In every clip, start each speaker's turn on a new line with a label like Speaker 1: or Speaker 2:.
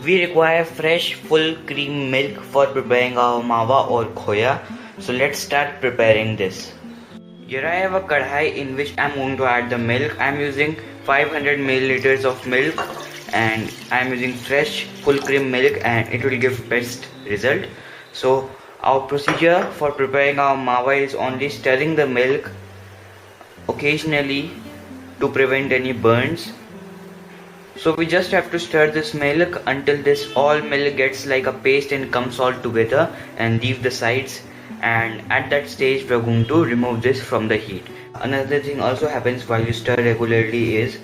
Speaker 1: We require fresh full cream milk for preparing our mawa or khoya. So let's start preparing this. Here I have a kadhai in which I'm going to add the milk. I'm using 500 milliliters of milk and I'm using fresh full cream milk and it will give best result. So our procedure for preparing our mawa is only stirring the milk occasionally to prevent any burns. So we just have to stir this milk until this all milk gets like a paste and comes all together, and leave the sides, and at that stage we are going to remove this from the heat. Another thing also happens while you stir regularly is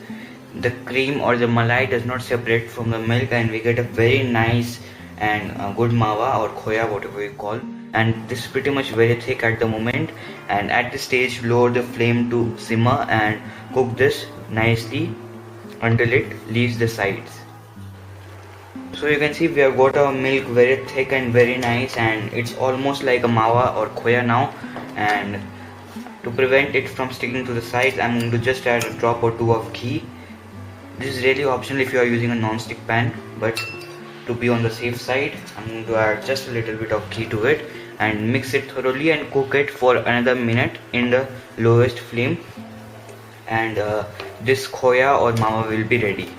Speaker 1: the cream or the malai does not separate from the milk and we get a very nice and good mawa or khoya, whatever you call. And this is pretty much very thick at the moment, and at this stage lower the flame to simmer and cook this nicely until it leaves the sides. So you can see we have got our milk very thick and very nice, and it's almost like a mawa or khoya now. And to prevent it from sticking to the sides, I'm going to just add a drop or two of ghee. This is really optional if you are using a non-stick pan, but to be on the safe side, I'm going to add just a little bit of ghee to it and mix it thoroughly and cook it for another minute in the lowest flame, and this khoya or mawa will be ready.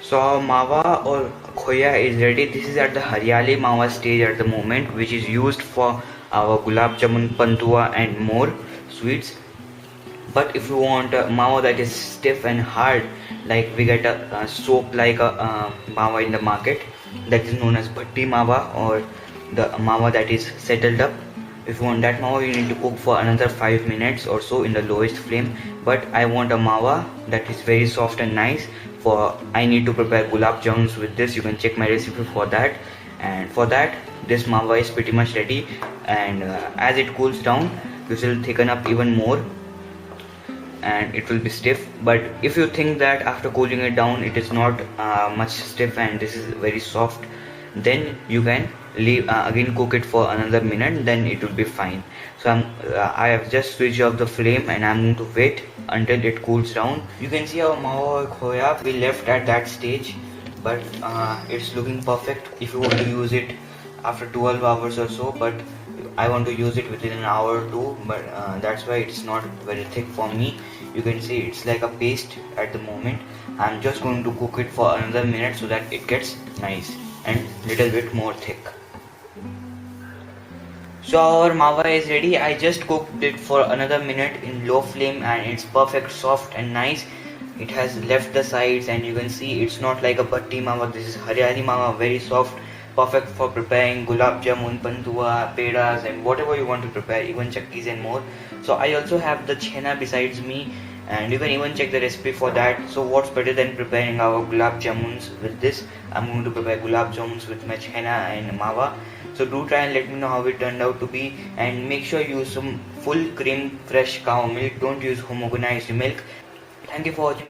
Speaker 1: So our mawa or khoya is ready. This is at the haryali mawa stage at the moment, which is used for our gulab jamun, pantua and more sweets. But if you want a mawa that is stiff and hard, like we get a soap like a mawa in the market, that is known as bhatti mawa, or the mawa that is settled up. If you want that mawa, you need to cook for another 5 minutes or so in the lowest flame. But I want a mawa that is very soft and nice. For I need to prepare gulab jamuns with this. You can check my recipe for that. And for that, this mawa is pretty much ready. And as it cools down, this will thicken up even more, and it will be stiff. But if you think that after cooling it down it is not much stiff and this is very soft, then you can leave again cook it for another minute, then it will be fine. So I have just switched off the flame and I'm going to wait until it cools down. You can see our mawa khoya we left at that stage, but it's looking perfect if you want to use it after 12 hours or so, but I want to use it within an hour or two, but that's why it's not very thick for me. You can see it's like a paste at the moment. I'm just going to cook it for another minute so that it gets nice and little bit more thick. So our mawa is ready. I just cooked it for another minute in low flame and it's perfect, soft and nice. It has left the sides and you can see it's not like a bhatti mawa. This is haryali mawa, very soft, perfect for preparing gulab jamun, pantua, pedas and whatever you want to prepare, even chakkis and more. So I also have the chhena besides me, and you can even check the recipe for that. So what's better than preparing our gulab jamuns with this? I'm going to prepare gulab jamuns with my chhena and mawa. So do try and let me know how it turned out to be, and make sure you use some full cream fresh cow milk. Don't use homogenized milk. Thank you for watching.